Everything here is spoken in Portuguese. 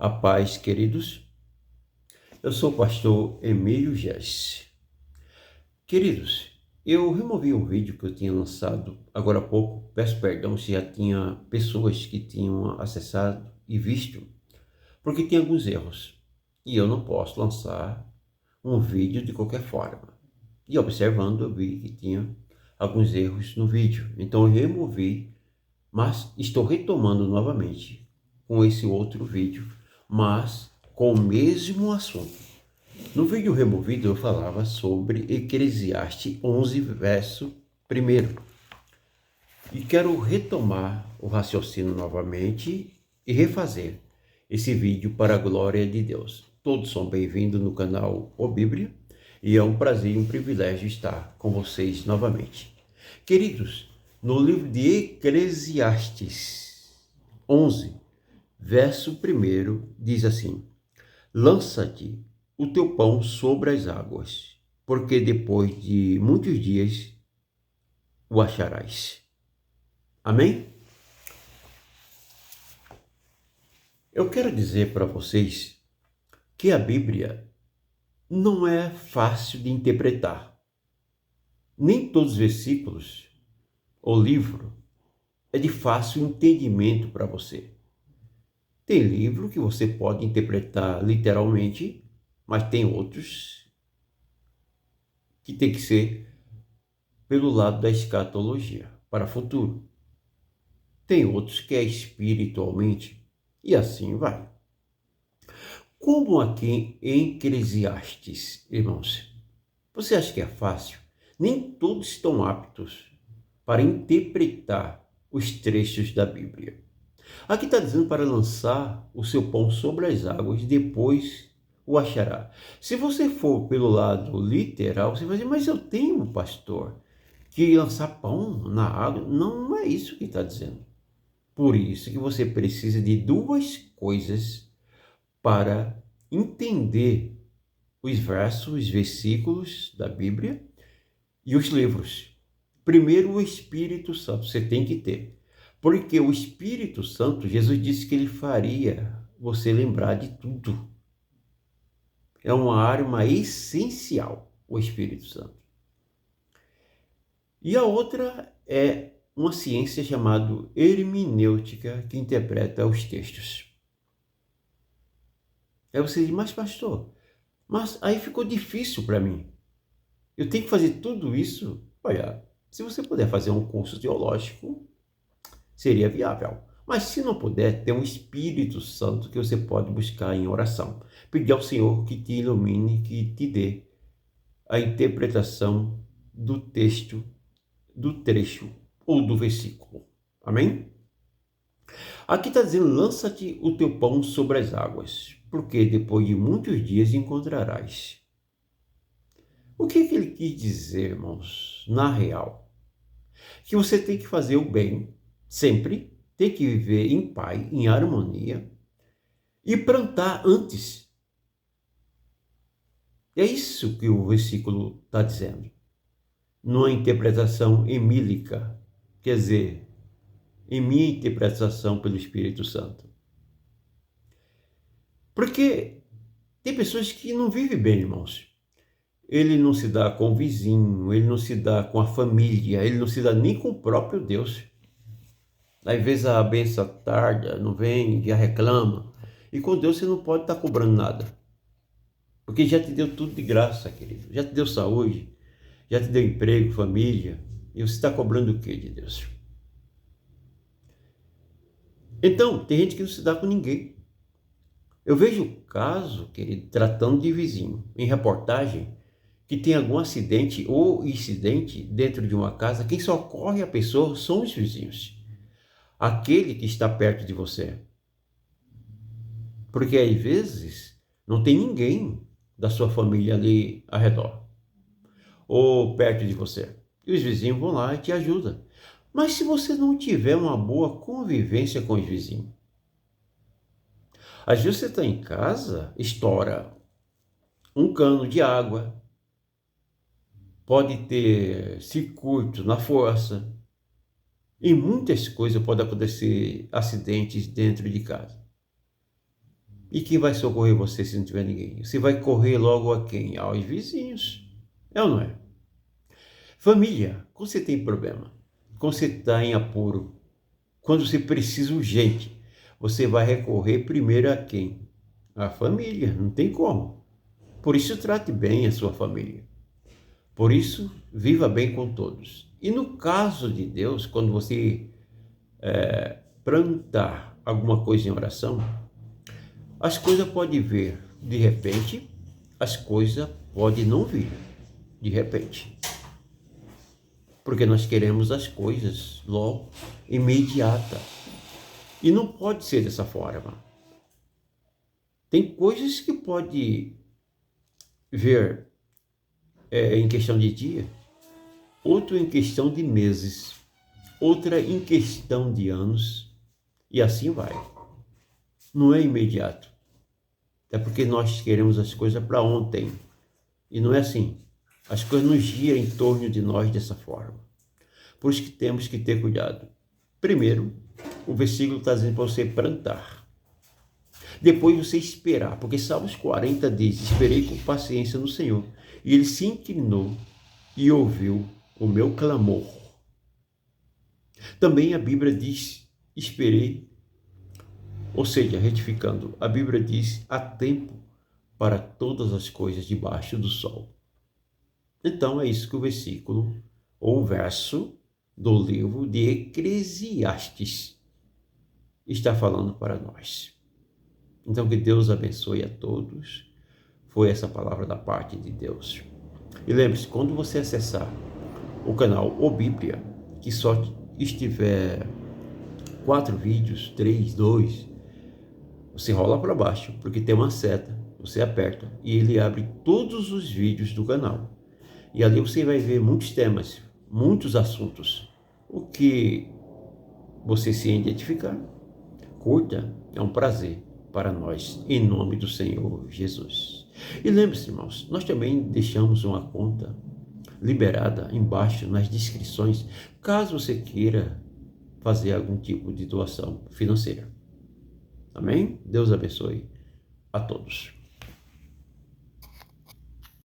A paz, queridos. Eu sou o pastor Emílio Jesse. Queridos, eu removi um vídeo que eu tinha lançado agora há pouco. Peço perdão se já tinha pessoas que tinham acessado e visto, porque tem alguns erros. E eu não posso lançar um vídeo de qualquer forma. E observando, eu vi que tinha alguns erros no vídeo. Então eu removi, mas estou retomando novamente com esse outro vídeo, mas com o mesmo assunto. No vídeo removido eu falava sobre Eclesiastes 11, verso 1. E quero retomar o raciocínio novamente e refazer esse vídeo para a glória de Deus. Todos são bem-vindos no canal O Bíblia e é um prazer e um privilégio estar com vocês novamente. Queridos, no livro de Eclesiastes 11, verso 1, diz assim: lança-te o teu pão sobre as águas, porque depois de muitos dias o acharás. Amém? Eu quero dizer para vocês que a Bíblia não é fácil de interpretar. Nem todos os versículos ou livro é de fácil entendimento para você. Tem livro que você pode interpretar literalmente, mas tem outros que tem que ser pelo lado da escatologia, para o futuro. Tem outros que é espiritualmente, e assim vai. Como aqui em Eclesiastes, irmãos, você acha que é fácil? Nem todos estão aptos para interpretar os trechos da Bíblia. Aqui está dizendo para lançar o seu pão sobre as águas, depois o achará. Se você for pelo lado literal, você vai dizer, mas eu tenho, pastor, que lançar pão na água. Não é isso que está dizendo. Por isso que você precisa de duas coisas para entender os versos, os versículos da Bíblia e os livros. Primeiro, o Espírito Santo você tem que ter. Porque o Espírito Santo, Jesus disse que ele faria você lembrar de tudo. É uma arma essencial, o Espírito Santo. E a outra é uma ciência chamada hermenêutica, que interpreta os textos. Aí você diz, mas pastor, mas aí ficou difícil para mim. Eu tenho que fazer tudo isso? Olha, se você puder fazer um curso teológico, seria viável. Mas se não puder, tem um Espírito Santo que você pode buscar em oração. Pedir ao Senhor que te ilumine, que te dê a interpretação do texto, do trecho ou do versículo. Amém? Aqui está dizendo, lança-te o teu pão sobre as águas, porque depois de muitos dias encontrarás. O que ele quis dizer, irmãos, na real? Que você tem que fazer o bem, sempre, tem que viver em paz, em harmonia, e plantar antes. É isso que o versículo está dizendo. Numa interpretação emílica, quer dizer, em minha interpretação pelo Espírito Santo. Porque tem pessoas que não vivem bem, irmãos. Ele não se dá com o vizinho, ele não se dá com a família, ele não se dá nem com o próprio Deus. Às vezes a bênção tarda, não vem, já reclama. E com Deus você não pode estar cobrando nada. Porque já te deu tudo de graça, querido. Já te deu saúde, já te deu emprego, família. E você está cobrando o que de Deus? Então, tem gente que não se dá com ninguém. Eu vejo caso, querido, tratando de vizinho, em reportagem, que tem algum acidente ou incidente dentro de uma casa, quem socorre a pessoa são os vizinhos. Aquele que está perto de você. Porque às vezes não tem ninguém da sua família ali ao redor ou perto de você. E os vizinhos vão lá e te ajudam. Mas se você não tiver uma boa convivência com os vizinhos, às vezes você está em casa, estoura um cano de água, pode ter circuito na força, e muitas coisas podem acontecer, acidentes dentro de casa. E quem vai socorrer você se não tiver ninguém? Você vai correr logo a quem? Aos vizinhos. É ou não é? Família, quando você tem problema, quando você está em apuro, quando você precisa urgente, você vai recorrer primeiro a quem? A família, não tem como. Por isso trate bem a sua família. Por isso, viva bem com todos. E no caso de Deus, quando você plantar alguma coisa em oração, as coisas podem vir de repente, as coisas podem não vir de repente. Porque nós queremos as coisas logo, imediata. E não pode ser dessa forma. Tem coisas que pode vir em questão de dia, outro em questão de meses, outra em questão de anos, e assim vai. Não é imediato. É porque nós queremos as coisas para ontem. E não é assim. As coisas não giram em torno de nós dessa forma. Por isso que temos que ter cuidado. Primeiro, o versículo está dizendo para você plantar. Depois você esperar, porque Salmos 40 diz: esperei com paciência no Senhor, e Ele se inclinou e ouviu o meu clamor. Também a Bíblia diz: esperei, ou seja, retificando, a Bíblia diz: há tempo para todas as coisas debaixo do sol. Então é isso que o versículo, ou o verso do livro de Eclesiastes está falando para nós. Então que Deus abençoe a todos. Foi essa palavra da parte de Deus. E lembre-se, quando você acessar o canal O Bíblia, que só estiver 4 vídeos, 3, 2, você rola para baixo, porque tem uma seta, você aperta e ele abre todos os vídeos do canal. E ali você vai ver muitos temas, muitos assuntos. O que você se identificar, curta, é um prazer para nós, em nome do Senhor Jesus. E lembre-se, irmãos, nós também deixamos uma conta liberada embaixo nas descrições, caso você queira fazer algum tipo de doação financeira. Amém? Deus abençoe a todos.